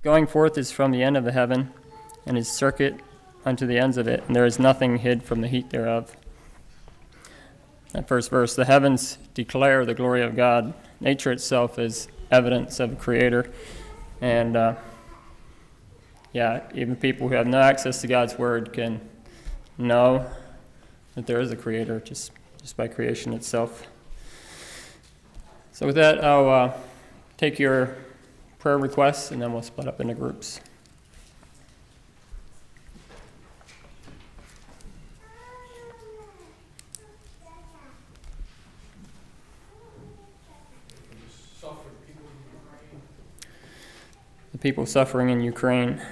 Going forth is from the end of the heaven, and his circuit unto the ends of it, and there is nothing hid from the heat thereof. That first verse, the heavens declare the glory of God. Nature itself is evidence of a creator. And even people who have no access to God's word can know that there is a creator just by creation itself. So with that, I'll take your prayer requests, and then we'll split up into groups. The people suffering in Ukraine.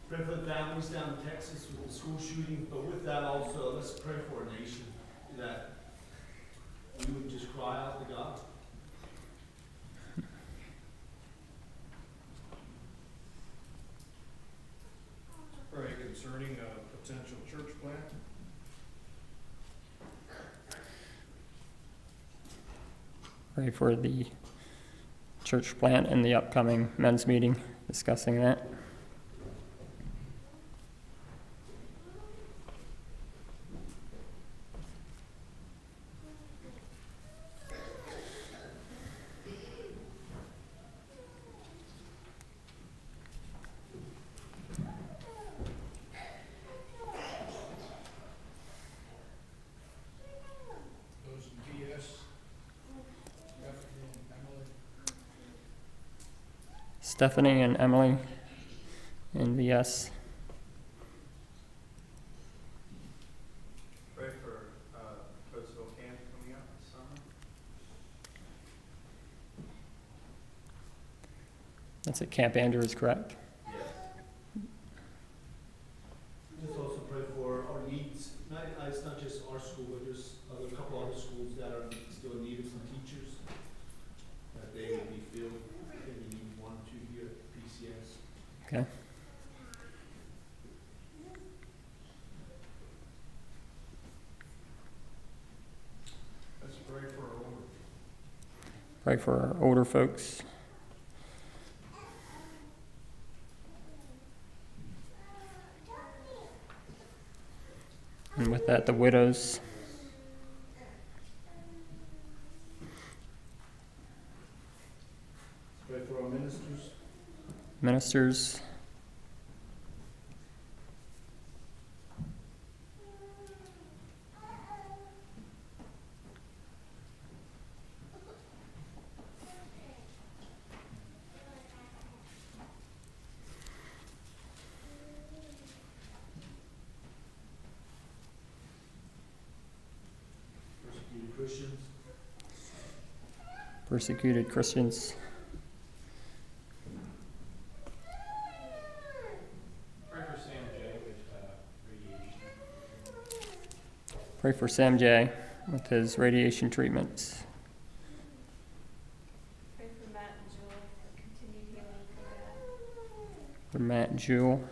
Pray for the families down in Texas with the school shooting, but with that also, let's pray for a nation that we would just cry out to God. Pray concerning a potential church plant. Pray for the church plant and the upcoming men's meeting, discussing that. Stephanie and Emily in VS. Pray for Coatesville camp coming up this summer. That's at Camp Andrews, correct? Yes. Just also pray for our needs. It's not just our school, but there's a couple other schools that are still in need of some teachers, that they would be filled. I think we need 1 or 2 here at PCS. Okay. Let's pray for our older. Pray for our older folks. And with that, the widows. Pray for our ministers. Ministers. Persecuted Christians. Persecuted Christians. Pray for Sam J with radiation. Pray for Sam J with his radiation treatments. Pray for Matt and Jewel for continued healing from that. For Matt and Jewel.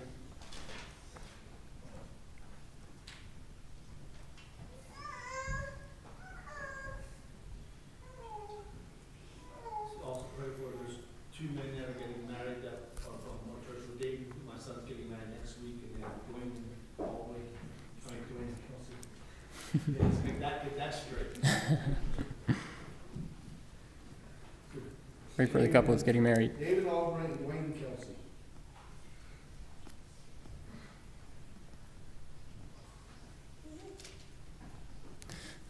Also pray for, there's 2 men that are getting married that are from our church. We're dating, my son's getting married next week, and then Dwayne and Galway, Frank Dwayne and Kelsey. Yeah, let's get that straight. Pray for the couple that's getting married. David Albright and Dwayne Kelsey.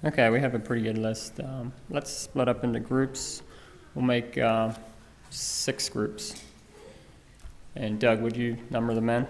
Okay, we have a pretty good list. Let's split up into groups. We'll make 6 groups. And Doug, would you number the men?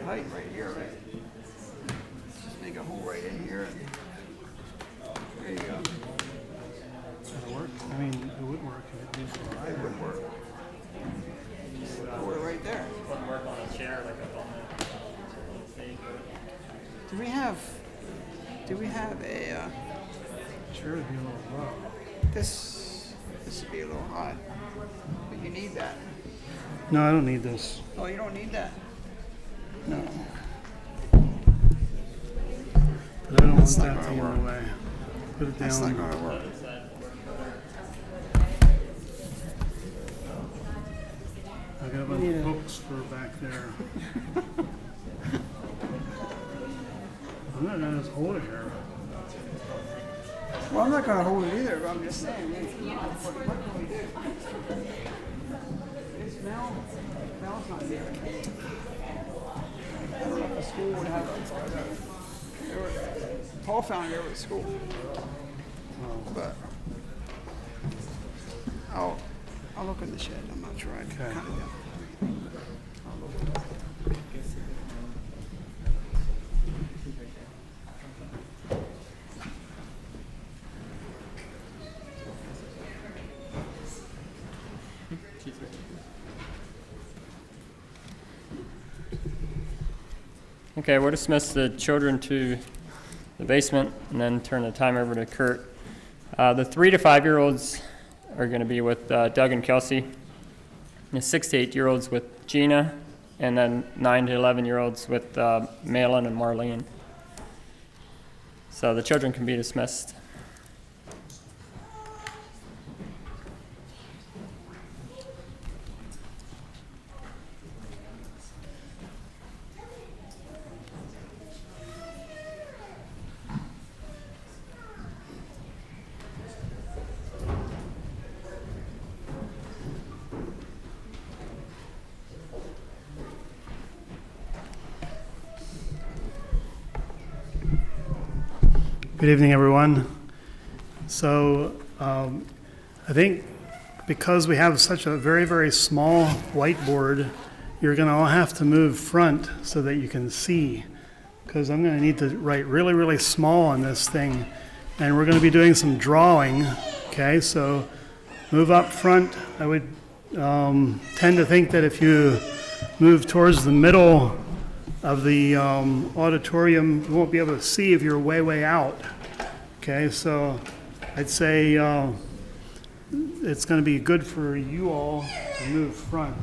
height right here, right? Let's just make a hole right in here. There you go. It'll work. I mean, it would work if it was It would work. Put it right there. Wouldn't work on a chair like up on the Do we have a, sure it'd be a little low. this would be a little high, but you need that. No, I don't need this. Oh, you don't need that? No. But I don't want That's not that gonna thing in work. the way. Put it That's not down. gonna work. I got a bunch of books for back there. I'm not gonna just hold it here. Well, I'm not gonna hold it either, but I'm just saying, what can we do? Is Mel's not here. I don't know if the school would have Paul found it over at school. But I'll look in the shed. I'm not sure. I kind of do. I'll look. Okay, we'll dismiss the children to the basement and then turn the time over to Kurt. The 3 to 5 year olds are going to be with Doug and Kelsey. The 6 to 8 year olds with Gina, and then 9 to 11 year olds with Malin and Marlene. So the children can be dismissed. Good evening, everyone. So I think because we have such a very, very small whiteboard, you're going to all have to move front so that you can see, because I'm going to need to write really, really small on this thing. And we're going to be doing some drawing, okay? So move up front. I would tend to think that if you move towards the middle of the auditorium, you won't be able to see if you're way, way out. Okay, so I'd say it's going to be good for you all to move front.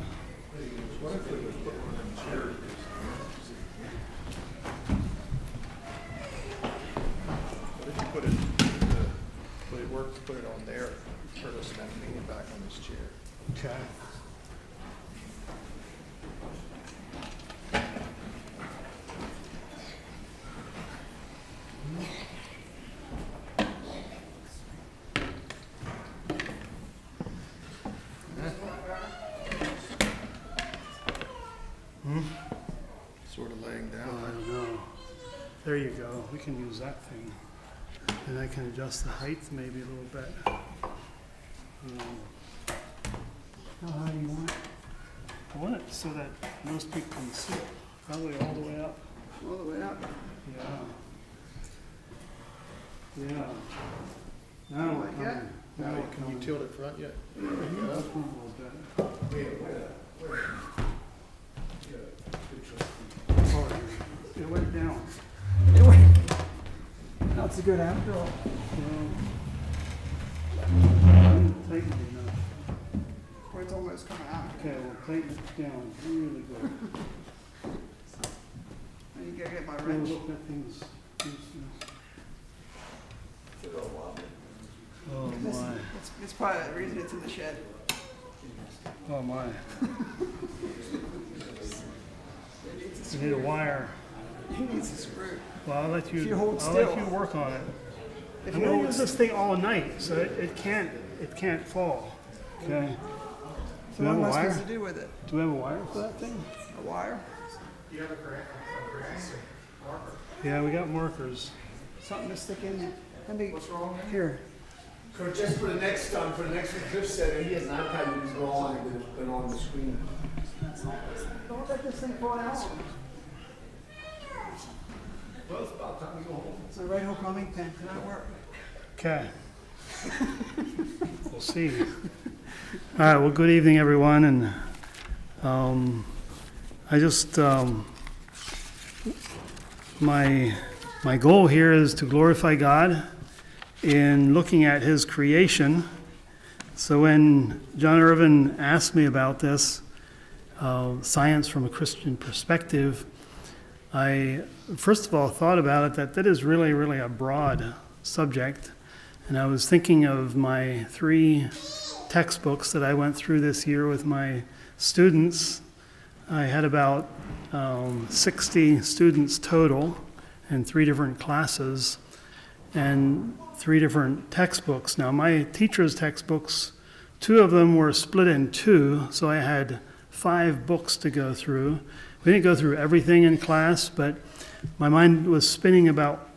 What if you put it on there, Curtis, and then lean it back on his chair? Okay. Sort of laying I down. don't know. There you go. We can use that thing. And I can adjust the height maybe a little bit. How high do you want it? I want it so that most people can see it. Probably all the way up. All the way up. Yeah. Yeah. Now, Like that? Now, can you tilt it front yet? Up a little bit. Oh, it went down. That's a good after all. Tighten it enough. Or it's almost coming out. Okay, we'll tighten it down really good. I need to get my Oh, wrench. look, that thing's useless. Oh my. It's probably the reason it's in the shed. Oh my. You need a wire. He needs a screw. Well, I'll let If you. you hold I'll let still. you work on it. If I'm you gonna hold use this thing all night, so it can't fall. Okay. So Do we have what a am I wire? supposed to do with it? Do we have a wire for that thing? A wire? Yeah, we got markers. Something to stick in? What's wrong? Here. Kurt, just for the next one, Cliff said he has an iPad you can go on and put it on the screen. Don't let this thing fall out. Well, it's about time to go home. So the right hook rubbing pen cannot work. Okay. We'll see. All right, well, good evening, everyone, and I just, my goal here is to glorify God in looking at His creation. So when John Irvin asked me about this, science from a Christian perspective, I first of all thought about it that is really, really a broad subject. And I was thinking of my 3 textbooks that I went through this year with my students. I had about 60 students total in 3 different classes and 3 different textbooks. Now, my teacher's textbooks, 2 of them were split in 2, so I had 5 books to go through. We didn't go through everything in class, but my mind was spinning about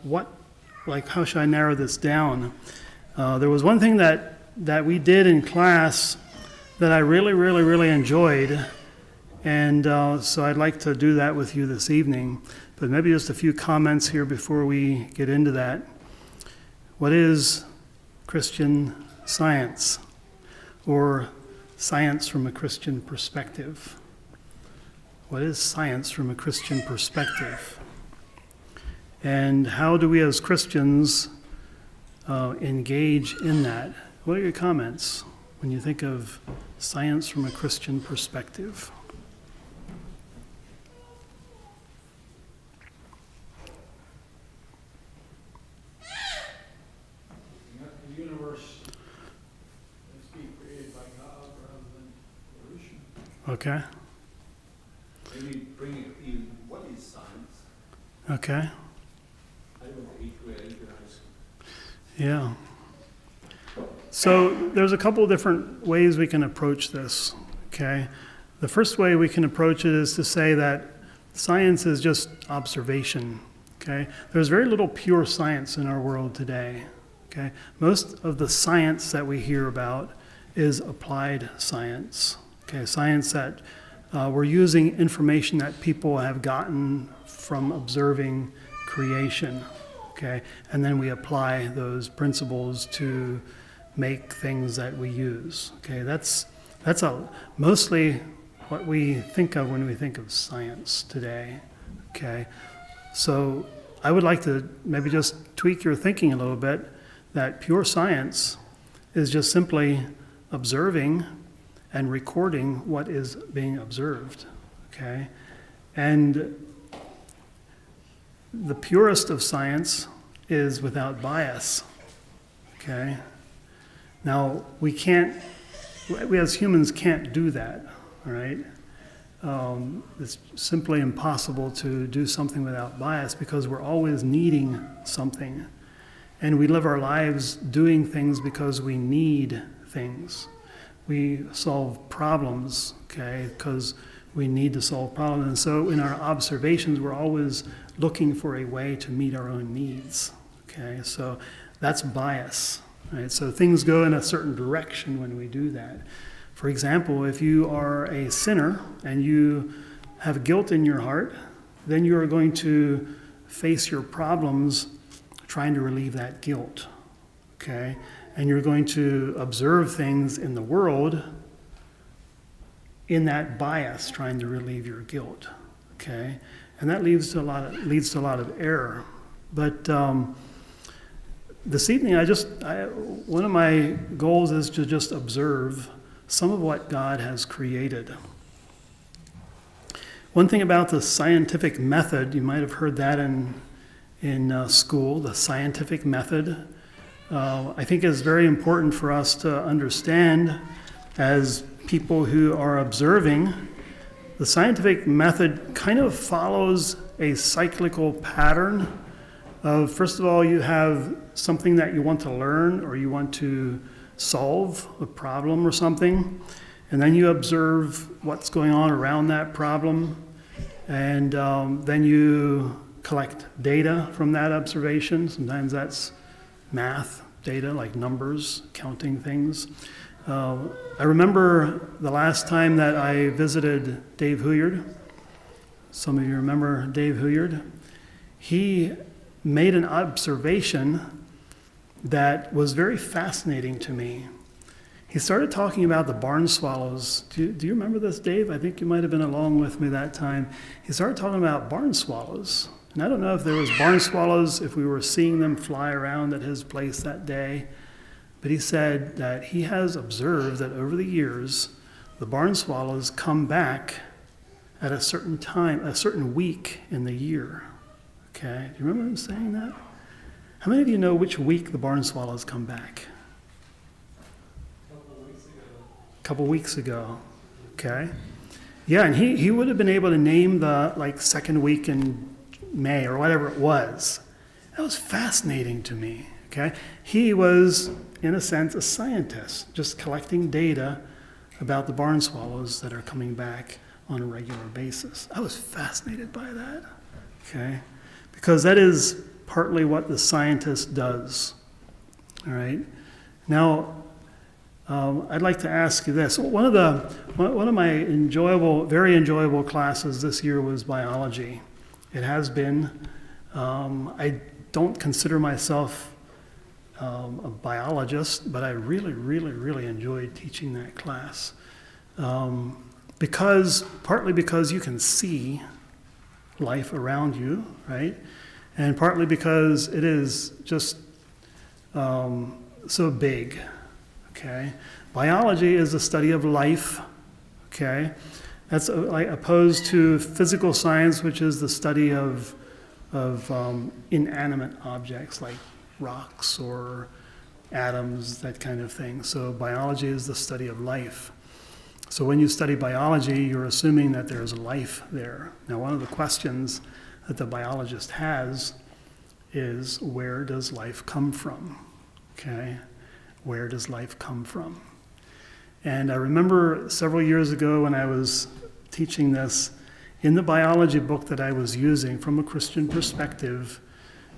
how should I narrow this down? There was one thing that we did in class that I really, really, really enjoyed, and so I'd like to do that with you this evening. But maybe just a few comments here before we get into that. What is Christian Science, or science from a Christian perspective? What is science from a Christian perspective? And how do we as Christians engage in that? What are your comments when you think of science from a Christian perspective? The universe is being created by God rather than evolution. Okay, Maybe bring it in, what is science? okay, I went to 8th grade, I didn't high school. yeah. So there's a couple of different ways we can approach this, okay? The first way we can approach it is to say that science is just observation, okay? There's very little pure science in our world today, okay? Most of the science that we hear about is applied science, okay? Science that we're using information that people have gotten from observing creation, okay? And then we apply those principles to make things that we use, okay? That's mostly what we think of when we think of science today, okay? So I would like to maybe just tweak your thinking a little bit, that pure science is just simply observing and recording what is being observed, okay? And the purest of science is without bias, okay? Now, we as humans can't do that, all right? It's simply impossible to do something without bias because we're always needing something. And we live our lives doing things because we need things. We solve problems, okay, because we need to solve problems. And so in our observations, we're always looking for a way to meet our own needs, okay? So that's bias, right? So things go in a certain direction when we do that. For example, if you are a sinner and you have guilt in your heart, then you are going to face your problems trying to relieve that guilt, okay? And you're going to observe things in the world in that bias, trying to relieve your guilt, okay? And that leads to a lot of error. But this evening, one of my goals is to just observe some of what God has created. One thing about the scientific method, you might have heard that in school, the scientific method, I think is very important for us to understand as people who are observing. The scientific method kind of follows a cyclical pattern of, first of all, you have something that you want to learn or you want to solve a problem or something, and then you observe what's going on around that problem, and then you collect data from that observation. Sometimes that's math data, like numbers, counting things. I remember the last time that I visited Dave Hilliard. Some of you remember Dave Hilliard. he made an observation that was very fascinating to me. He started talking about the barn swallows. Do you remember this, Dave? I think you might have been along with me that time. He started talking about barn swallows. And I don't know if there was barn swallows, if we were seeing them fly around at his place that day. But he said that he has observed that over the years, the barn swallows come back at a certain time, a certain week in the year. Okay, do you remember him saying that? How many of you know which week the barn swallows come back? A couple weeks ago. Okay. Yeah, and he would have been able to name the second week in May or whatever it was. That was fascinating to me. Okay. He was, in a sense, a scientist, just collecting data about the barn swallows that are coming back on a regular basis. I was fascinated by that. Okay. Because that is partly what the scientist does. All right. Now, I'd like to ask you this. One of my very enjoyable classes this year was biology. It has been. I don't consider myself a biologist, but I really, really, really enjoyed teaching that class. Partly because you can see life around you, right? And partly because it is just so big, okay? Biology is the study of life, okay? That's opposed to physical science, which is the study of inanimate objects like rocks or atoms, that kind of thing. So biology is the study of life. So when you study biology, you're assuming that there's life there. Now, one of the questions that the biologist has is, where does life come from? Okay? Where does life come from? And I remember several years ago when I was teaching this, in the biology book that I was using from a Christian perspective,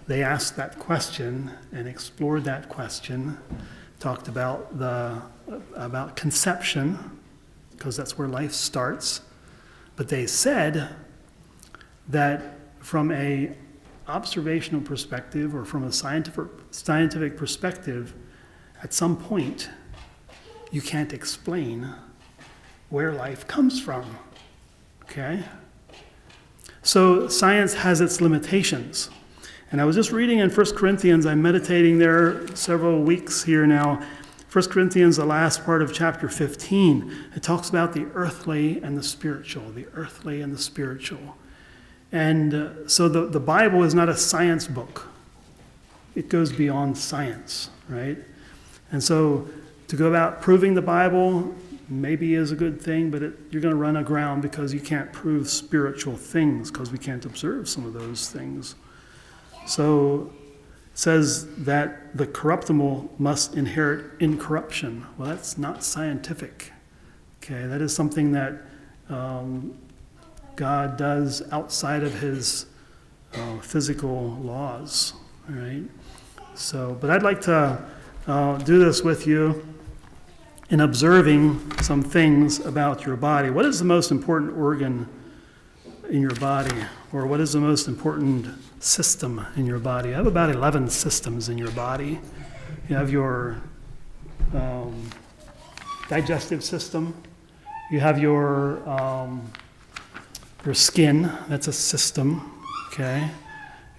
they asked that question and explored that question, talked about about conception, because that's where life starts. But they said that from a observational perspective or from a scientific perspective, at some point, you can't explain where life comes from, okay? So science has its limitations. And I was just reading in 1 Corinthians, I'm meditating there several weeks here now. 1 Corinthians, the last part of chapter 15, it talks about the earthly and the spiritual, the earthly and the spiritual. And so the Bible is not a science book. It goes beyond science, right? And so to go about proving the Bible maybe is a good thing, but you're going to run aground because you can't prove spiritual things because we can't observe some of those things. So it says that the corruptible must inherit incorruption. Well, that's not scientific. Okay, that is something that God does outside of his physical laws. All right. So, but I'd like to do this with you in observing some things about your body. What is the most important organ in your body? Or what is the most important system in your body? You have about 11 systems in your body. You have your digestive system. You have your skin, that's a system, okay?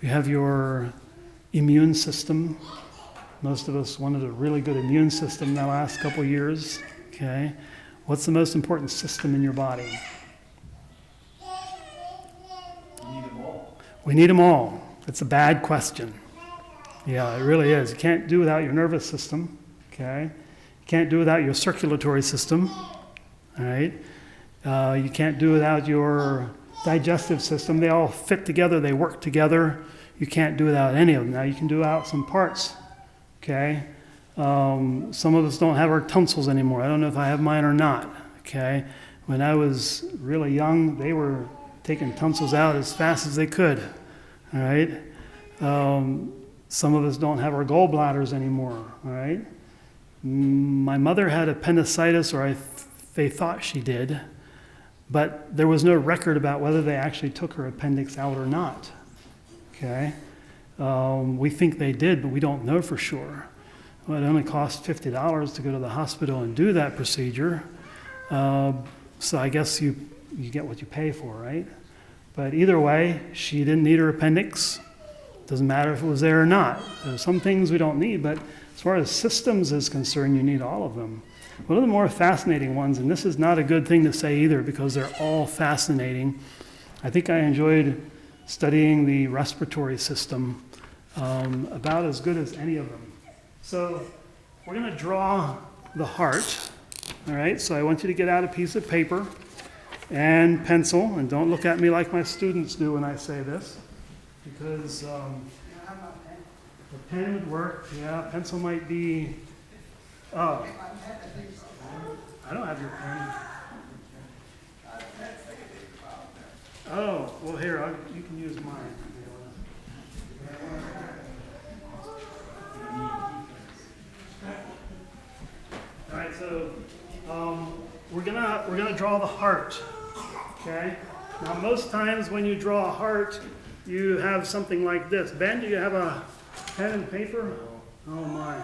You have your immune system. Most of us wanted a really good immune system in the last couple years, okay? What's the most important system in your body? We need them all. We need them all. It's a bad question. Yeah, it really is. You can't do without your nervous system, okay? You can't do without your circulatory system, all right? You can't do without your digestive system. They all fit together. They work together. You can't do without any of them. Now, you can do without some parts, okay? Some of us don't have our tonsils anymore. I don't know if I have mine or not, okay? When I was really young, they were taking tonsils out as fast as they could, all right? Some of us don't have our gallbladders anymore, all right? My mother had appendicitis, or they thought she did, but there was no record about whether they actually took her appendix out or not, okay? We think they did, but we don't know for sure. Well, it only costs $50 to go to the hospital and do that procedure. So I guess you get what you pay for, right? But either way, she didn't need her appendix. Doesn't matter if it was there or not. There's some things we don't need, but as far as systems is concerned, you need all of them. One of the more fascinating ones, and this is not a good thing to say either because they're all fascinating. I think I enjoyed studying the respiratory system about as good as any of them. So we're going to draw the heart, all right? So I want you to get out a piece of paper and pencil, and don't look at me like my students do when I say this, because the pen would work. Yeah, pencil might be, oh, I don't have your pen. Oh, well here, you can use mine. All right, so we're gonna draw the heart. Okay. Now, most times when you draw a heart, you have something like this. Ben, do you have a pen and paper? Oh my.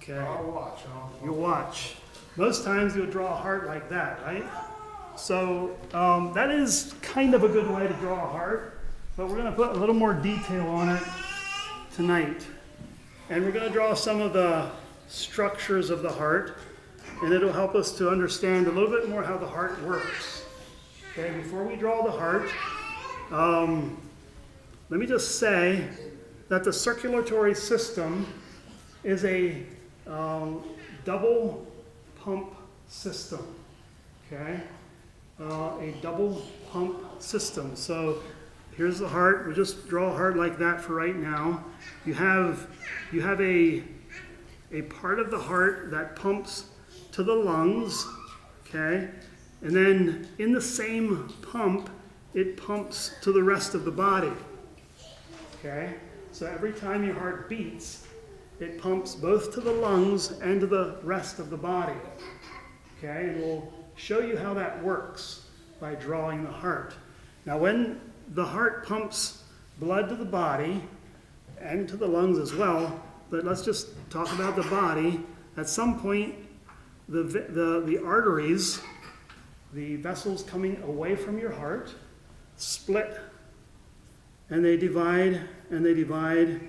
Okay. I'll watch. You watch. Most times you'll draw a heart like that, right? So that is kind of a good way to draw a heart, but we're going to put a little more detail on it tonight. And we're going to draw some of the structures of the heart, and it'll help us to understand a little bit more how the heart works. Okay, before we draw the heart, let me just say that the circulatory system is a double pump system, okay? A double pump system. So here's the heart. We'll just draw a heart like that for right now. You have a part of the heart that pumps to the lungs, okay? And then in the same pump, it pumps to the rest of the body, okay? So every time your heart beats, it pumps both to the lungs and to the rest of the body, okay? And we'll show you how that works by drawing the heart. Now, when the heart pumps blood to the body and to the lungs as well, but let's just talk about the body. At some point, the arteries, the vessels coming away from your heart, split, and they divide, and they divide,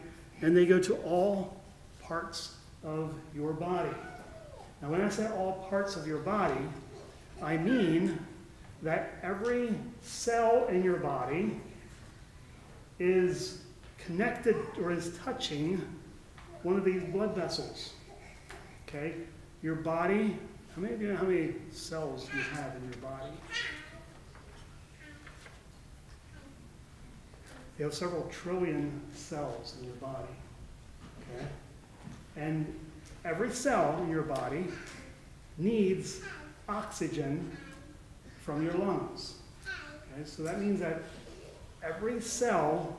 and they go to all parts of your body. Now, when I say all parts of your body, I mean that every cell in your body is connected or is touching one of these blood vessels. Okay? Your body, how many of you know how many cells you have in your body? You have several trillion cells in your body. Okay? And every cell in your body needs oxygen from your lungs. Okay? So that means that every cell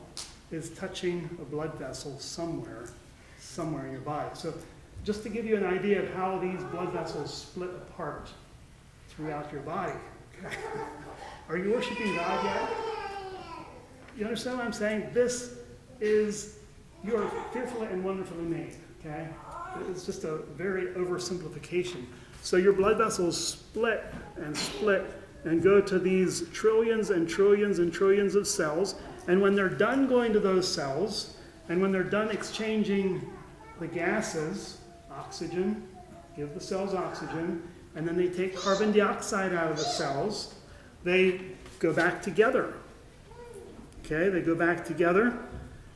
is touching a blood vessel somewhere in your body. So just to give you an idea of how these blood vessels split apart throughout your body. Okay? Are you worshiping God yet? You understand what I'm saying? You are fearfully and wonderfully made, okay? It's just a very oversimplification. So your blood vessels split and go to these trillions and trillions and trillions of cells. And when they're done going to those cells, and when they're done exchanging the gases, oxygen, give the cells oxygen, and then they take carbon dioxide out of the cells, they go back together. Okay, they go back together,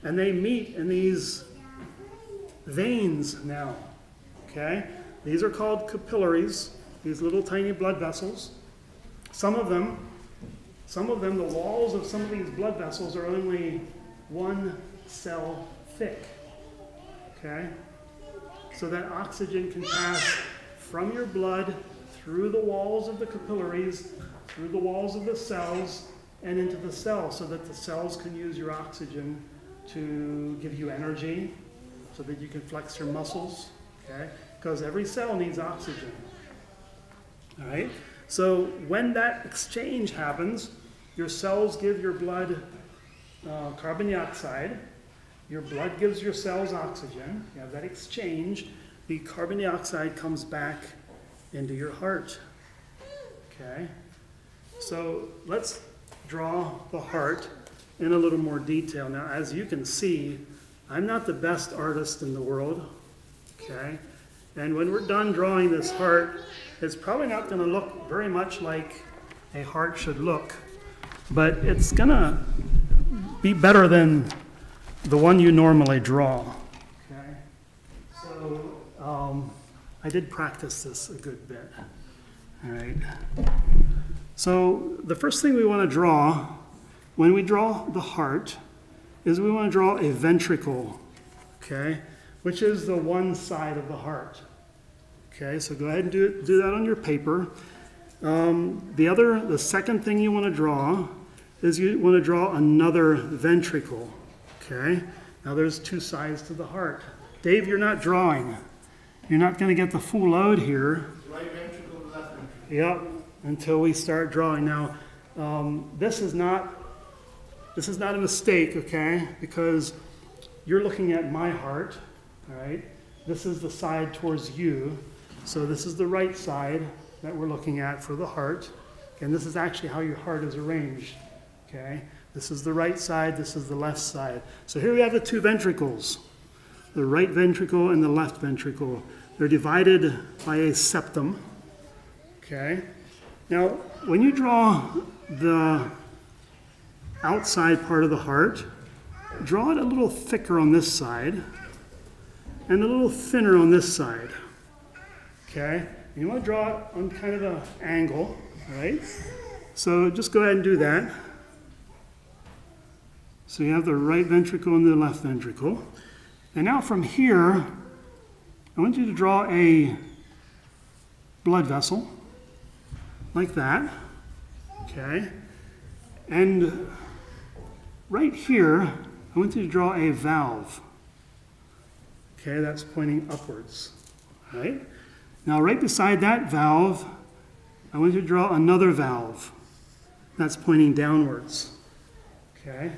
and they meet in these veins now. Okay, these are called capillaries, these little tiny blood vessels. Some of them, the walls of some of these blood vessels are only 1 cell thick. Okay, so that oxygen can pass from your blood through the walls of the capillaries, through the walls of the cells, and into the cells, so that the cells can use your oxygen to give you energy, so that you can flex your muscles, okay? Because every cell needs oxygen, all right? So when that exchange happens, your cells give your blood carbon dioxide. Your blood gives your cells oxygen. You have that exchange. The carbon dioxide comes back into your heart. Okay? So let's draw the heart in a little more detail. Now, as you can see, I'm not the best artist in the world. Okay? And when we're done drawing this heart, it's probably not going to look very much like a heart should look, but it's going to be better than the one you normally draw. Okay? So I did practice this a good bit. All right. So the first thing we want to draw, when we draw the heart, is we want to draw a ventricle, okay, which is the one side of the heart. Okay, so go ahead and do that on your paper. The second thing you want to draw is you want to draw another ventricle. Okay, now there's two sides to the heart. Dave, you're not drawing. You're not going to get the full load here. Right ventricle, left ventricle. Yep, until we start drawing. Now, this is not a mistake, okay? Because you're looking at my heart, all right? This is the side towards you. So this is the right side that we're looking at for the heart. And this is actually how your heart is arranged, okay? This is the right side, this is the left side. So here we have the two ventricles, the right ventricle and the left ventricle. They're divided by a septum, okay? Now, when you draw the outside part of the heart, draw it a little thicker on this side and a little thinner on this side, okay? And you want to draw it on kind of an angle, all right? So just go ahead and do that. So you have the right ventricle and the left ventricle. And now from here, I want you to draw a blood vessel, like that, okay? And right here, I want you to draw a valve. Okay, that's pointing upwards, right? Now right beside that valve, I want you to draw another valve. That's pointing downwards, okay?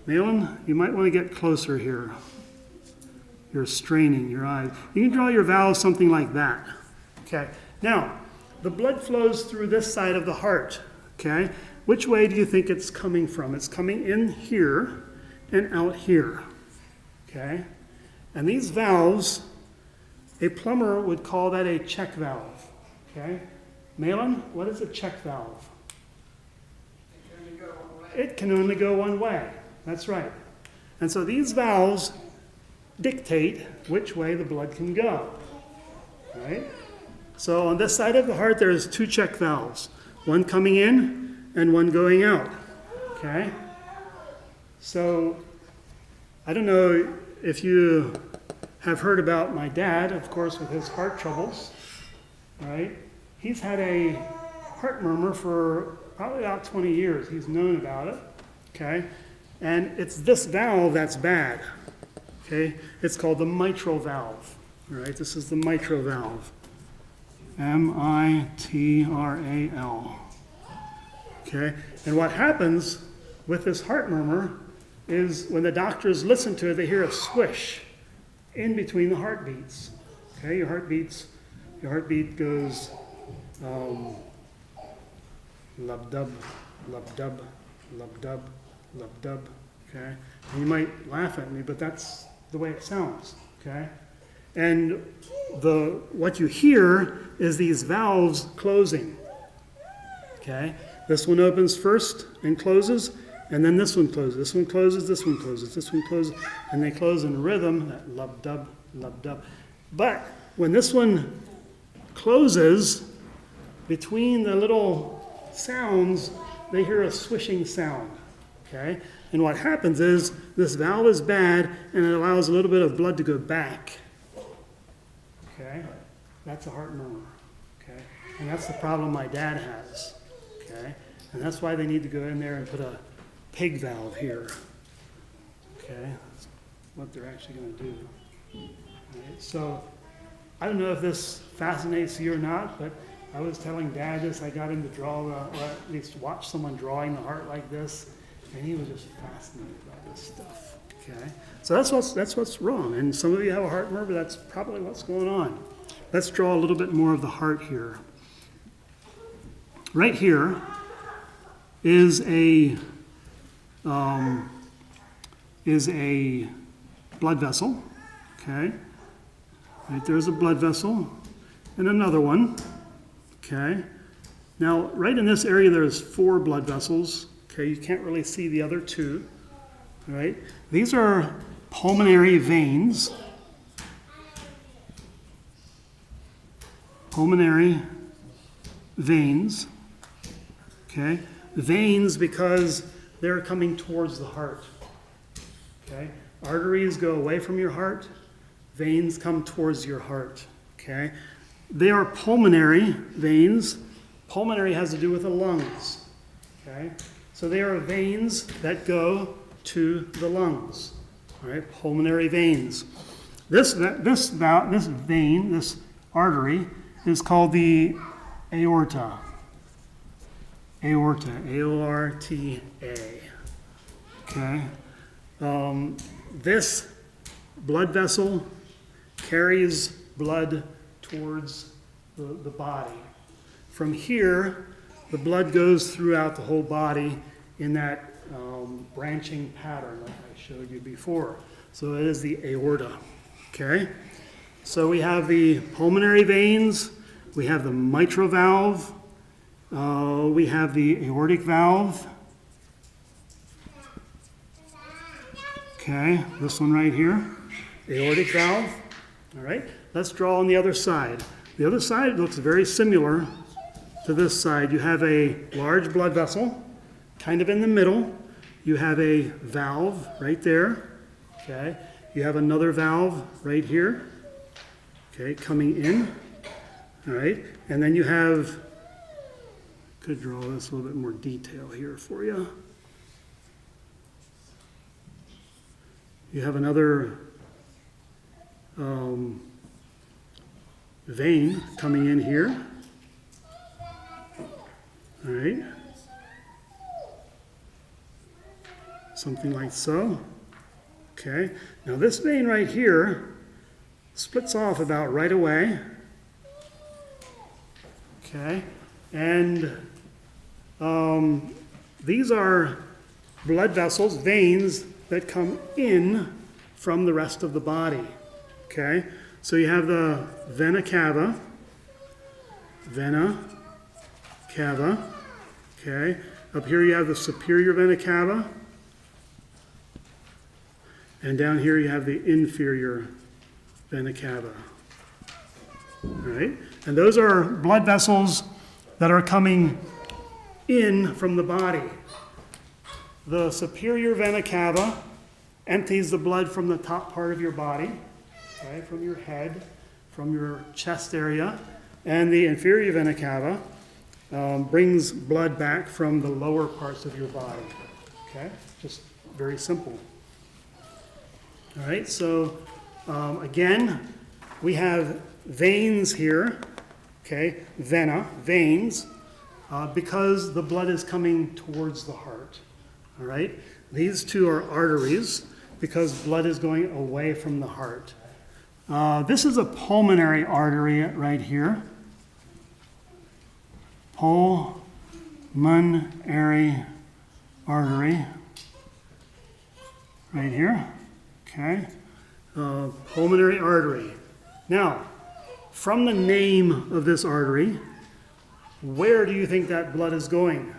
Malin, you might want to get closer here. You're straining your eyes. You can draw your valve something like that, okay? Now, the blood flows through this side of the heart, okay? Which way do you think it's coming from? It's coming in here and out here, okay? And these valves, a plumber would call that a check valve, okay? Malin, what is a check valve? It can only go one way. That's right. And so these valves dictate which way the blood can go, right? So on this side of the heart, there's two check valves, one coming in and one going out, okay? So I don't know if you have heard about my dad, of course, with his heart troubles, right? He's had a heart murmur for probably about 20 years. He's known about it, okay? And it's this valve that's bad, okay? It's called the mitral valve, all right? This is the mitral valve, M-I-T-R-A-L, okay? And what happens with this heart murmur is when the doctors listen to it, they hear a swish in between the heartbeats, okay? Your heartbeat goes lub-dub, lub-dub, lub-dub, lub-dub, okay? And you might laugh at me, but that's the way it sounds, okay? And what you hear is these valves closing, okay? This one opens first and closes, and then this one closes. This one closes, this one closes, this one closes, and they close in rhythm, that lub-dub, lub-dub. But when this one closes, between the little sounds, they hear a swishing sound, okay? And what happens is this valve is bad and it allows a little bit of blood to go back, okay? That's a heart murmur, okay? And that's the problem my dad has, okay? And that's why they need to go in there and put a pig valve here, okay? That's what they're actually going to do, right? So I don't know if this fascinates you or not, but I was telling Dad this. I got him to draw, or at least watch someone drawing the heart like this. And he was just fascinated by this stuff. Okay, so that's what's wrong. And some of you have a heart murmur. That's probably what's going on. Let's draw a little bit more of the heart here. Right here is a blood vessel. Okay, right there's a blood vessel, and another one. Okay, now right in this area there's 4 blood vessels. Okay, you can't really see the other 2. All right, these are pulmonary veins. Pulmonary veins. Okay, veins because they're coming towards the heart. Okay, arteries go away from your heart. Veins come towards your heart. Okay, they are pulmonary veins. Pulmonary has to do with the lungs. Okay, so they are veins that go to the lungs. All right, pulmonary veins. This vein, this artery, is called the aorta. Aorta, A-O-R-T-A. Okay. This blood vessel carries blood towards the body. From here, the blood goes throughout the whole body in that branching pattern like I showed you before. So it is the aorta. Okay. So we have the pulmonary veins, we have the mitral valve, we have the aortic valve. Okay, this one right here, aortic valve. All right, let's draw on the other side. The other side looks very similar to this side. You have a large blood vessel, kind of in the middle. You have a valve right there. Okay, you have another valve right here. Okay, coming in. All right, and then you have, could draw this a little bit more detail here for you. You have another vein coming in here. All right. Something like so. Okay. Now this vein right here splits off about right away. Okay. And these are blood vessels, veins, that come in from the rest of the body. Okay? So you have the vena cava. Okay? Up here you have the superior vena cava. And down here you have the inferior vena cava. All right? And those are blood vessels that are coming in from the body. The superior vena cava empties the blood from the top part of your body, okay, from your head, from your chest area, and the inferior vena cava brings blood back from the lower parts of your body. Okay, just very simple. All right, so again, we have veins here, okay, vena, veins, because the blood is coming towards the heart. All right, these 2 are arteries because blood is going away from the heart. This is a pulmonary artery right here. Pulmonary artery right here. Okay, pulmonary artery. Now, from the name of this artery, where do you think that blood is going?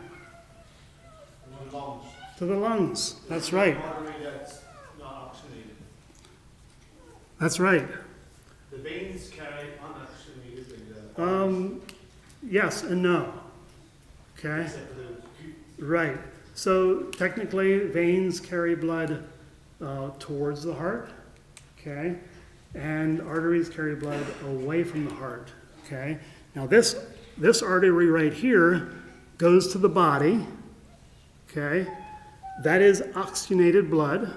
The lungs. To the lungs. That's right. Artery that's not oxygenated. That's right. The veins carry unoxygenated. Yes and no. Okay. Except for the Right. So technically, veins carry blood towards the heart. Okay. And arteries carry blood away from the heart. Okay. Now this artery right here goes to the body. Okay. That is oxygenated blood.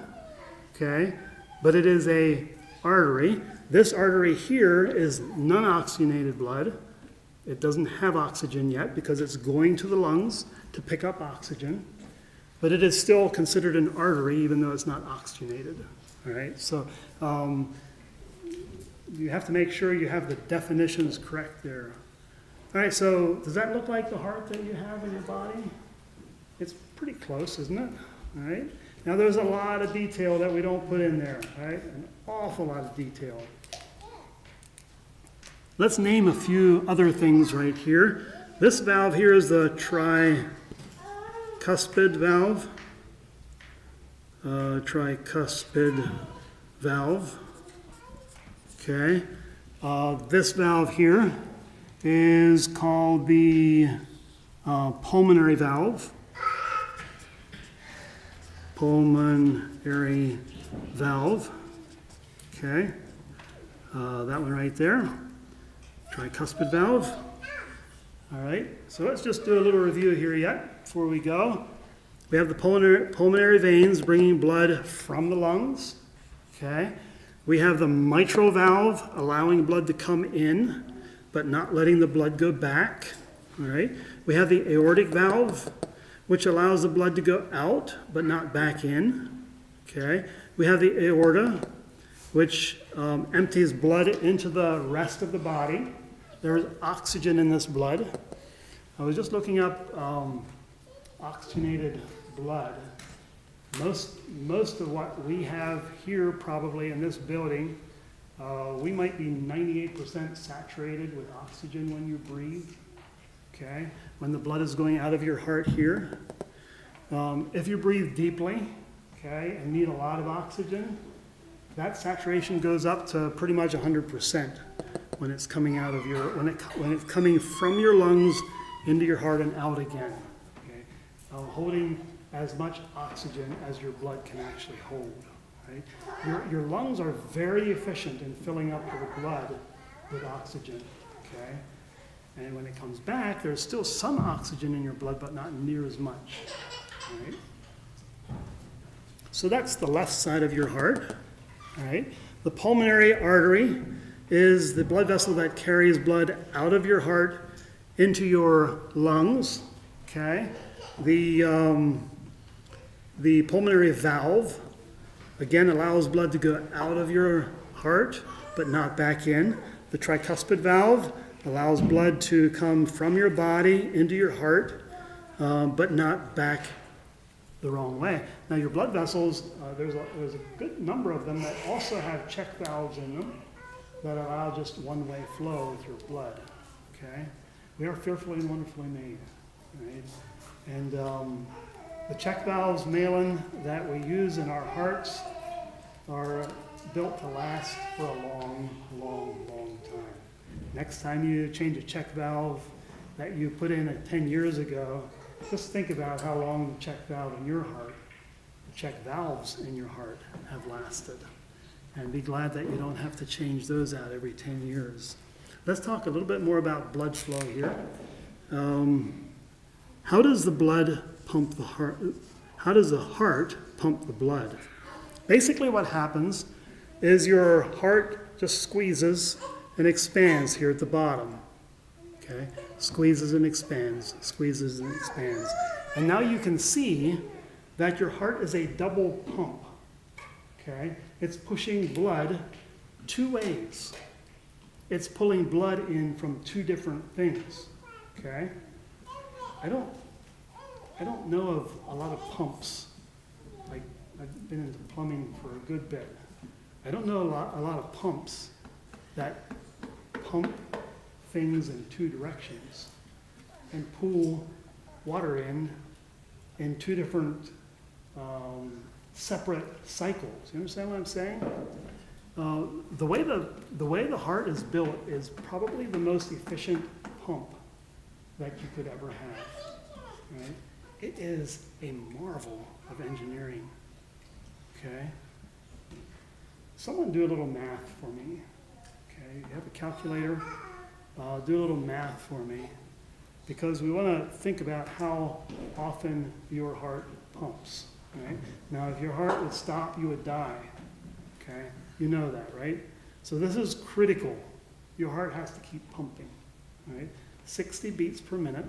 Okay. But it is a artery. This artery here is non-oxygenated blood. It doesn't have oxygen yet because it's going to the lungs to pick up oxygen. but it is still considered an artery even though it's not oxygenated. All right, so you have to make sure you have the definitions correct there. All right, so does that look like the heart that you have in your body? It's pretty close, isn't it? All right. Now there's a lot of detail that we don't put in there, right? An awful lot of detail. Let's name a few other things right here. This valve here is the tricuspid valve. Tricuspid valve. Okay. This valve here is called the pulmonary valve. Pulmonary valve. Okay. That one right there. Tricuspid valve. All right. So let's just do a little review here yet before we go. We have the pulmonary veins bringing blood from the lungs. Okay. We have the mitral valve allowing blood to come in, but not letting the blood go back. All right. We have the aortic valve, which allows the blood to go out, but not back in. Okay. We have the aorta, which empties blood into the rest of the body. There's oxygen in this blood. I was just looking up oxygenated blood. Most of what we have here probably in this building, we might be 98% saturated with oxygen when you breathe, okay? When the blood is going out of your heart here. If you breathe deeply, okay, and need a lot of oxygen, that saturation goes up to pretty much 100% when it's coming out of your, when it's coming from your lungs into your heart and out again, okay? Holding as much oxygen as your blood can actually hold, right? Your lungs are very efficient in filling up your blood with oxygen, okay? And when it comes back, there's still some oxygen in your blood, but not near as much, right? So that's the left side of your heart, all right? The pulmonary artery is the blood vessel that carries blood out of your heart into your lungs, okay? The pulmonary valve, again, allows blood to go out of your heart, but not back in. The tricuspid valve allows blood to come from your body into your heart, but not back the wrong way. Now, your blood vessels, there's a good number of them that also have check valves in them that allow just one-way flow with your blood, okay? We are fearfully and wonderfully made, right? And the check valves, Malin, that we use in our hearts are built to last for a long, long, long time. Next time you change a check valve that you put in 10 years ago, just think about how long the check valve in your heart, the check valves in your heart have lasted. And be glad that you don't have to change those out every 10 years. Let's talk a little bit more about blood flow here. How does the blood pump the heart? How does the heart pump the blood? Basically what happens is your heart just squeezes and expands here at the bottom. Okay? Squeezes and expands, squeezes and expands. And now you can see that your heart is a double pump. Okay? It's pushing blood two ways. It's pulling blood in from two different things. Okay? I don't know of a lot of pumps. Like, I've been into plumbing for a good bit. I don't know a lot of pumps that pump things in two directions and pull water in two different separate cycles. You understand what I'm saying? The way the heart is built is probably the most efficient pump that you could ever have. Right? It is a marvel of engineering. Okay? Someone do a little math for me. Okay? You have a calculator? Do a little math for me. Because we want to think about how often your heart pumps. Right? Now, if your heart would stop, you would die. Okay? You know that, right? So this is critical. Your heart has to keep pumping. Right? 60 beats per minute.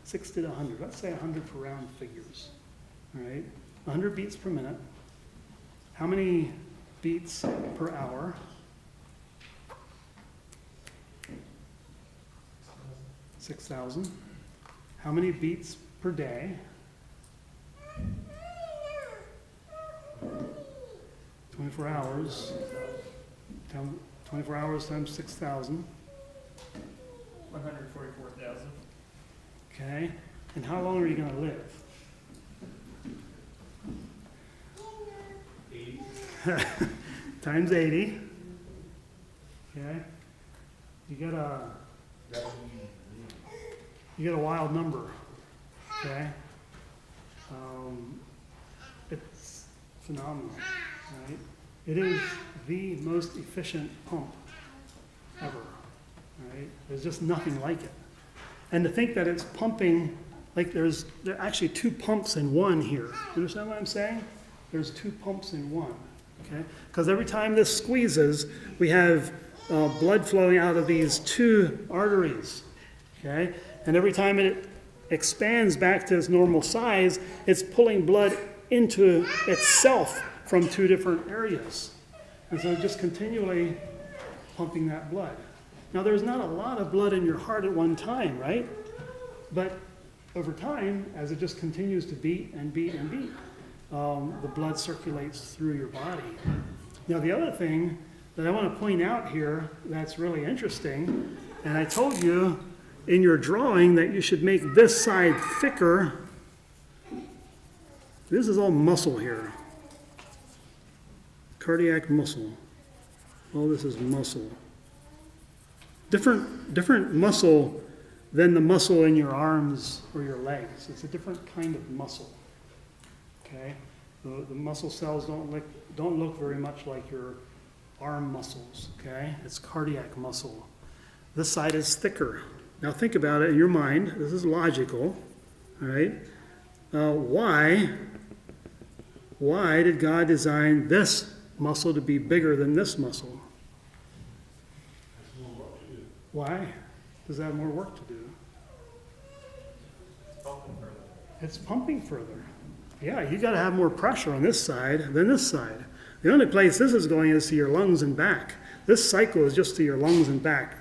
60 to 100. Let's say 100 for round figures. all right? 100 beats per minute. How many beats per hour? 6,000. How many beats per day? 24 hours. 24 hours times 6,000. 144,000. Okay. And how long are you going to live? 80. Times 80. Okay. You get a wild number. Okay. It's phenomenal, right? It is the most efficient pump ever, right? There's just nothing like it. And to think that it's pumping, like there are actually two pumps in one here. You understand what I'm saying? There's two pumps in one, okay? Because every time this squeezes, we have blood flowing out of these two arteries, okay? And every time it expands back to its normal size, it's pulling blood into itself from two different areas. And so just continually pumping that blood. Now there's not a lot of blood in your heart at one time, right? But over time, as it just continues to beat and beat and beat, the blood circulates through your body. Now the other thing that I want to point out here that's really interesting, and I told you in your drawing that you should make this side thicker. This is all muscle here. Cardiac muscle. All this is muscle. Different muscle than the muscle in your arms or your legs. It's a different kind of muscle. Okay? The muscle cells don't look very much like your arm muscles. Okay? It's cardiac muscle. This side is thicker. Now think about it in your mind. This is logical. All right? Why did God design this muscle to be bigger than this muscle? Why does that have more work to do? It's pumping further. Yeah, you got to have more pressure on this side than this side. The only place this is going is to your lungs and back. This cycle is just to your lungs and back.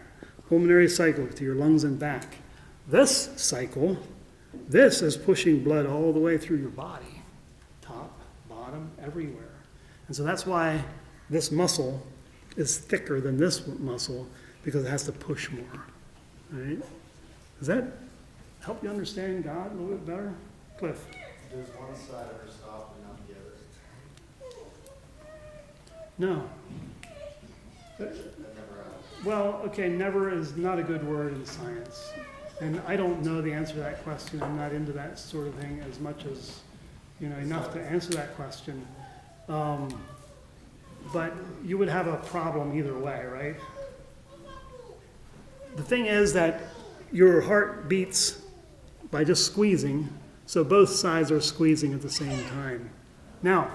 Pulmonary cycle to your lungs and back. This cycle, this is pushing blood all the way through your body. Top, bottom, everywhere. And so that's why this muscle is thicker than this muscle, because it has to push more. Right? Does that help you understand God a little bit better? Cliff? Does one side ever stop and not the other? No. That never happens. Well, okay, never is not a good word in science. And I don't know the answer to that question. I'm not into that sort of thing as much as, enough to answer that question. But you would have a problem either way, right? The thing is that your heart beats by just squeezing, so both sides are squeezing at the same time. Now,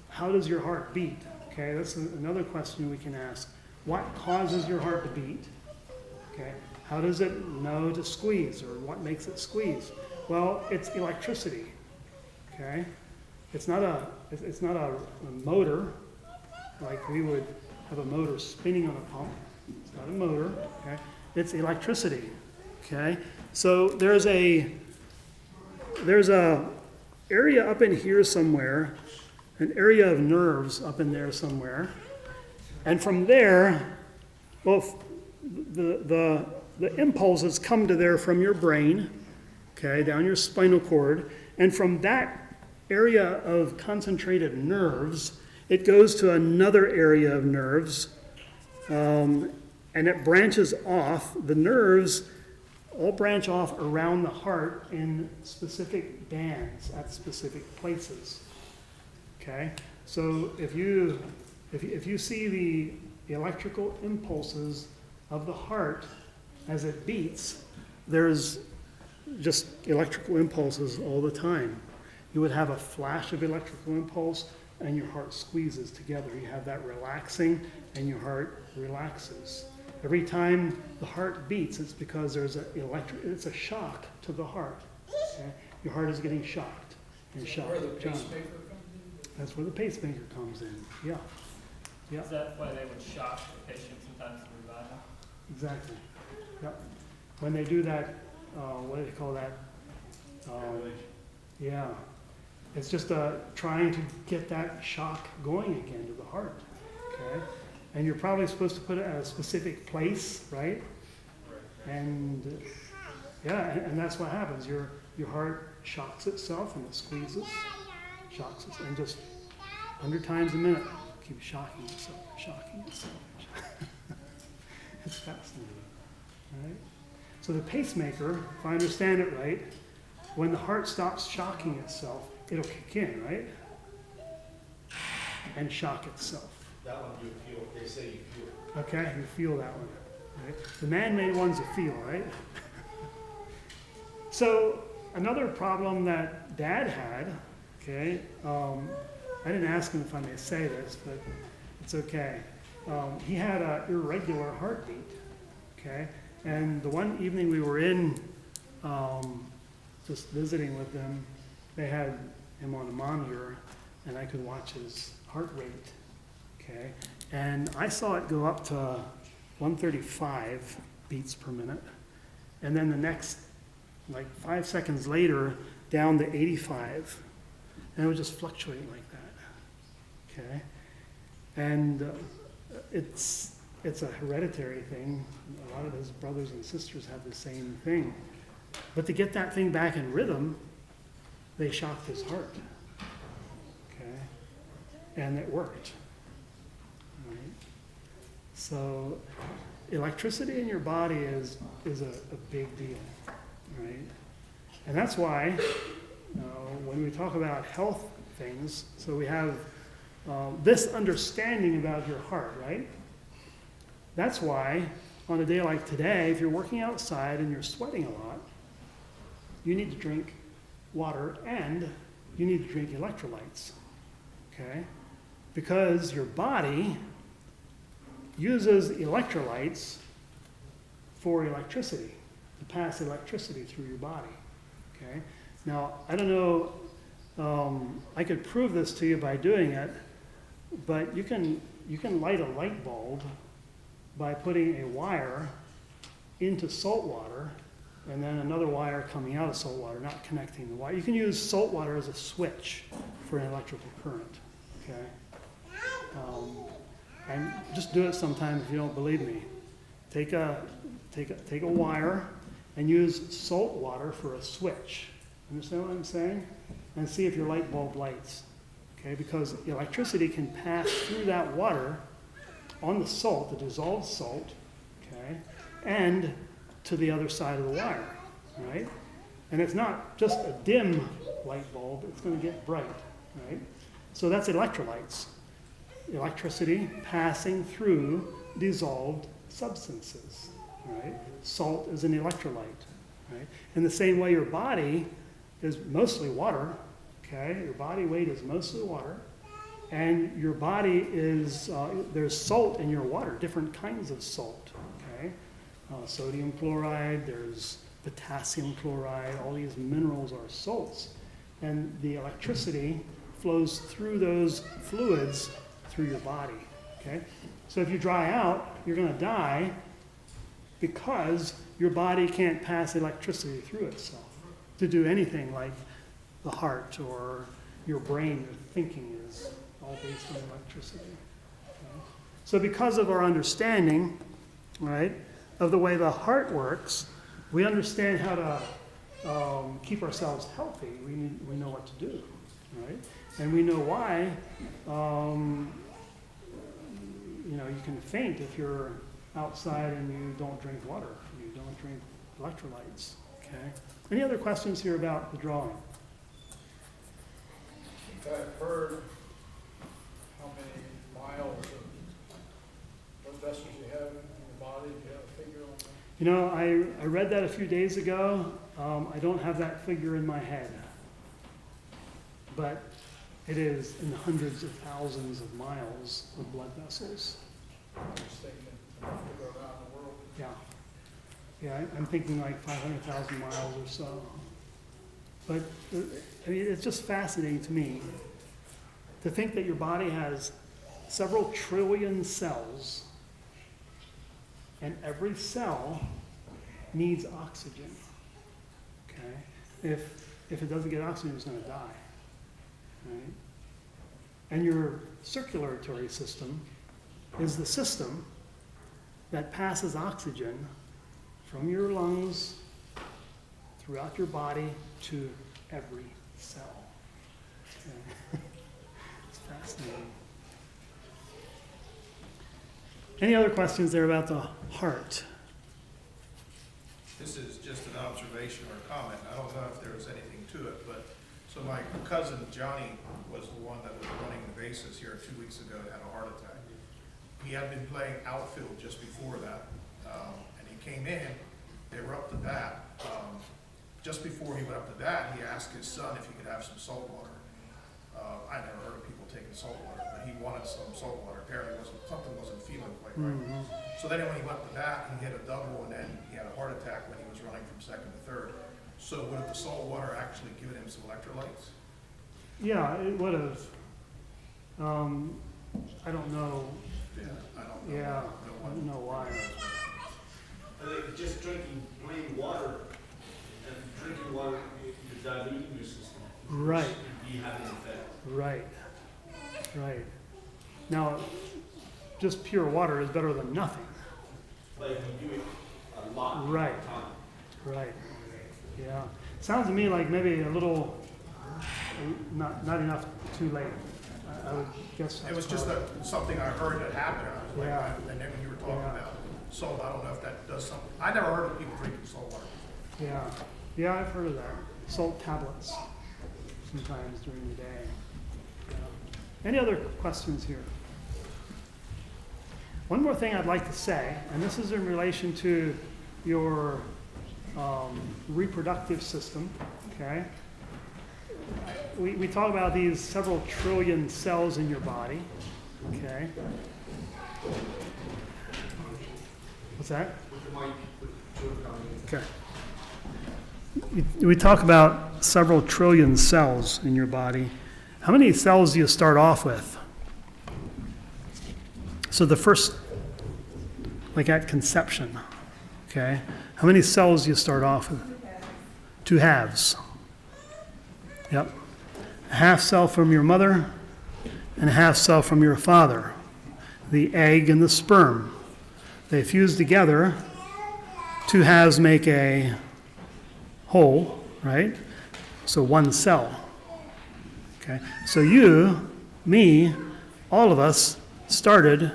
how does your heart beat? Okay, that's another question we can ask. What causes your heart to beat? Okay, how does it know to squeeze, or what makes it squeeze? Well, it's electricity. Okay, it's not a motor, like we would have a motor spinning on a pump. It's not a motor. Okay, it's electricity. Okay, so there's a area up in here somewhere, an area of nerves up in there somewhere, and from there, well, the impulses come to there from your brain, okay, down your spinal cord, and from that area of concentrated nerves, it goes to another area of nerves, and it branches off. The nerves all branch off around the heart in specific bands at specific places. Okay, so if you see the electrical impulses of the heart as it beats, there's just electrical impulses all the time. You would have a flash of electrical impulse and your heart squeezes together. You have that relaxing and your heart relaxes. Every time the heart beats, it's because it's a shock to the heart. Okay? Your heart is getting shocked and shocked. Where the John, pacemaker comes in? that's where the pacemaker comes in. Yeah, yeah, Is that why they would shock the patient sometimes to revive them? exactly. Yep. When they do that, what do they call that? Yeah. It's just trying to get that shock going again to the heart. Okay? And you're probably supposed to put it at a specific place, right? And yeah, and that's what happens. Your heart shocks itself and it squeezes, shocks itself, and just 100 times a minute keeps shocking itself, shocking itself. It's fascinating, right? So the pacemaker, if I understand it right, when the heart stops shocking itself, it'll kick in, right? And shock itself. That one you feel, they say you feel. Okay, you feel that one. Right? The man-made ones you feel, right? So another problem that Dad had, okay, I didn't ask him if I may say this, but it's okay. He had an irregular heartbeat, okay? And the one evening we were in, just visiting with them, they had him on a monitor, and I could watch his heart rate, okay? And I saw it go up to 135 beats per minute, and then the next, like 5 seconds later, down to 85, and it would just fluctuate like that, okay? And it's a hereditary thing. A lot of his brothers and sisters have the same thing. But to get that thing back in rhythm, they shocked his heart, okay? And it worked, right? So electricity in your body is a big deal, right? And that's why when we talk about health things, so we have this understanding about your heart, right? That's why on a day like today, if you're working outside and you're sweating a lot, you need to drink water and you need to drink electrolytes, okay? Because your body uses electrolytes for electricity, to pass electricity through your body, okay? Now, I don't know, I could prove this to you by doing it, but you can light a light bulb by putting a wire into salt water and then another wire coming out of salt water, not connecting the wire. You can use salt water as a switch for an electrical current, okay? And just do it sometime if you don't believe me. Take a wire and use salt water for a switch. Understand what I'm saying? And see if your light bulb lights, okay? Because electricity can pass through that water on the salt, the dissolved salt, okay, and to the other side of the wire, right? And it's not just a dim light bulb, it's going to get bright, right? So that's electrolytes. Electricity passing through dissolved substances, right? Salt is an electrolyte, right? In the same way your body is mostly water, okay? Your body weight is mostly water. And your body is, there's salt in your water, different kinds of salt, okay? Sodium chloride, there's potassium chloride, all these minerals are salts. And the electricity flows through those fluids through your body, okay? So if you dry out, you're gonna die because your body can't pass electricity through itself to do anything like the heart or your brain, your thinking is all based on electricity. Okay? So because of our understanding, right, of the way the heart works, we understand how to keep ourselves healthy. We know what to do, right? And we know why, you can faint if you're outside and you don't drink water, you don't drink electrolytes, okay? Any other questions here about the drawing? I've heard how many miles of blood vessels you have in the body. Do you have a figure on that? You know, I read that a few days ago. I don't have that figure in my head. But it is in the hundreds of thousands of miles of blood vessels. I'm just thinking enough to go around the world. Yeah. Yeah, I'm thinking like 500,000 miles or so. But I mean, it's just fascinating to me to think that your body has several trillion cells, and every cell needs oxygen. Okay? If it doesn't get oxygen, it's going to die. Right? And your circulatory system is the system that passes oxygen from your lungs throughout your body to every cell. Okay? It's fascinating. Any other questions there about the heart? This is just an observation or a comment. I don't know if there was anything to it, but, so my cousin Johnny was the one that was running the bases here 2 weeks ago and had a heart attack. He had been playing outfield just before that, and he came in, they were up to bat. Just before he went up to bat, he asked his son if he could have some salt water. I never heard of people taking salt water, but he wanted some salt water. Apparently something wasn't feeling quite right. Mm-hmm. So then when he went to bat, he hit a double, and then he had a heart attack when he was running from second to third. So would the salt water actually given him some electrolytes? Yeah, it would have. I don't know. Yeah, I don't know. Yeah, No I don't know why. I think just drinking plain water and drinking water, you're diluting your system. Right. Be having an effect. Right. Right. Now, just pure water is better than nothing. But if you do it a lot Right. of time. Right. Yeah. Sounds to me like maybe a little, not enough too late. I would guess. It was just something I heard that happened. I was like, Yeah. and then when you were talking Yeah. about salt, I don't know if that does something. I never heard of people drinking salt water. Yeah. Yeah, I've heard of that. Salt tablets sometimes during the day. Yeah. Any other questions here? One more thing I'd like to say, and this is in relation to your reproductive system, okay? We talk about these several trillion cells in your body, okay? What's that? Okay. We talk about several trillion cells in your body. How many cells do you start off with? So the first, like at conception, okay? How many cells do you start off with? 2 halves. Yep. A half cell from your mother and a half cell from your father. The egg and the sperm. They fuse together. 2 halves make a whole, right? So 1 cell. Okay. So you, me, all of us started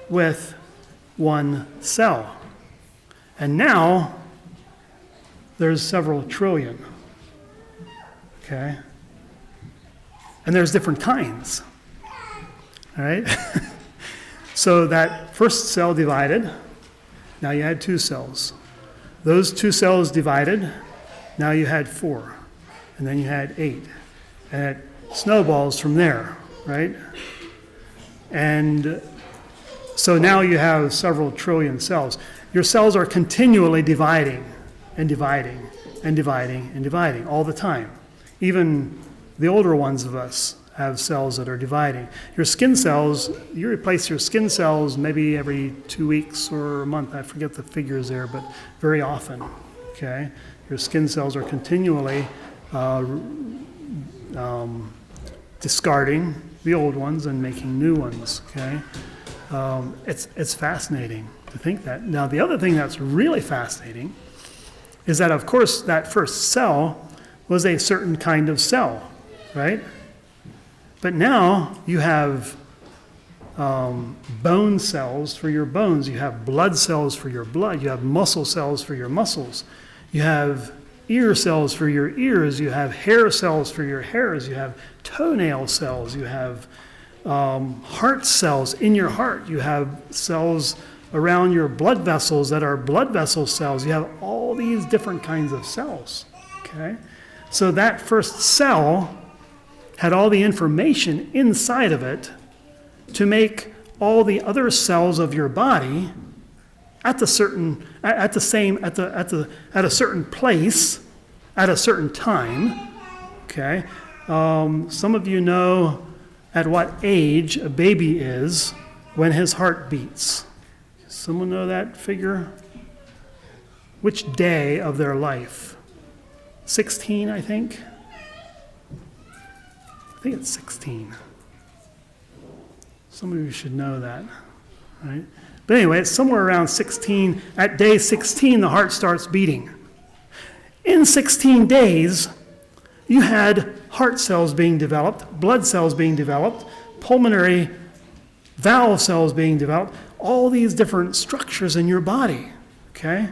with 1 cell. And now there's several trillion. Okay? And there's different kinds. All right? So that first cell divided, now you had 2 cells. Those 2 cells divided, now you had 4. And then you had 8. And it snowballs from there, right? And so now you have several trillion cells. Your cells are continually dividing and dividing and dividing and dividing all the time. Even the older ones of us have cells that are dividing. Your skin cells, you replace your skin cells maybe every 2 weeks or a month. I forget the figures there, but very often, okay? Your skin cells are continually discarding the old ones and making new ones, okay? It's fascinating to think that. Now, the other thing that's really fascinating is that, of course, that first cell was a certain kind of cell, right? But now you have bone cells for your bones. You have blood cells for your blood. You have muscle cells for your muscles. You have ear cells for your ears. You have hair cells for your hairs. You have toenail cells. You have heart cells in your heart. You have cells around your blood vessels that are blood vessel cells. You have all these different kinds of cells, okay? So that first cell had all the information inside of it to make all the other cells of your body at a certain place at a certain time, okay? Some of you know at what age a baby is when his heart beats. Someone know that figure? Which day of their life? 16, I think. I think it's 16. Some of you should know that, right? But anyway, it's somewhere around 16. At day 16, the heart starts beating. In 16 days, you had heart cells being developed, blood cells being developed, pulmonary valve cells being developed, all these different structures in your body, okay?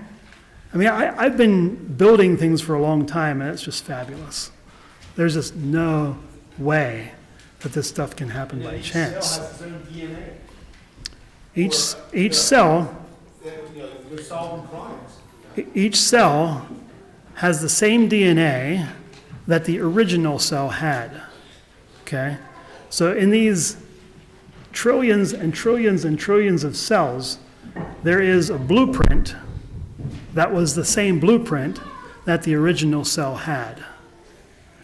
I mean, I've been building things for a long time, and it's just fabulous. There's just no way that this stuff can happen by chance. Cell has its own DNA. Each cell, They're solving crimes. each cell has the same DNA that the original cell had, okay? So in these trillions and trillions and trillions of cells, there is a blueprint that was the same blueprint that the original cell had,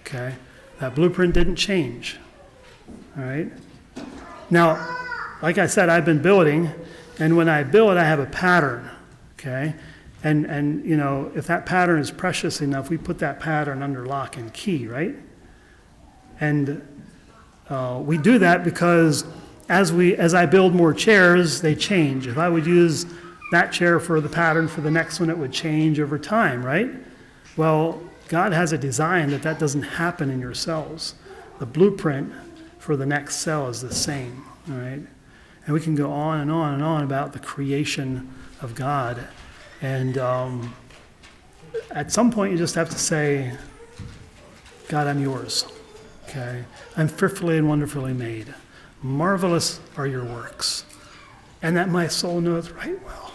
okay? That blueprint didn't change, all right? Now, like I said, I've been building, and when I build, I have a pattern, okay? And you know, if that pattern is precious enough, we put that pattern under lock and key, right? And we do that because as I build more chairs, they change. If I would use that chair for the pattern for the next one, it would change over time, right? Well, God has a design that doesn't happen in your cells. The blueprint for the next cell is the same, all right? And we can go on and on and on about the creation of God. And at some point, you just have to say, God, I'm yours, okay? I'm fearfully and wonderfully made. Marvelous are your works, and that my soul knoweth right well.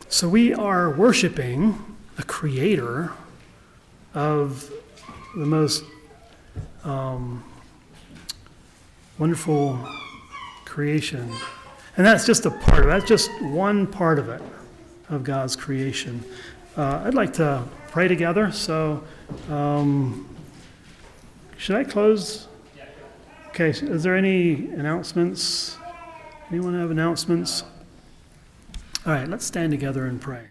So we are worshiping the creator of the most wonderful creation. And that's just a part of it. That's just one part of it, of God's creation. I'd like to pray together. So should I close? Okay, is there any announcements? Anyone have announcements? All right, let's stand together and pray.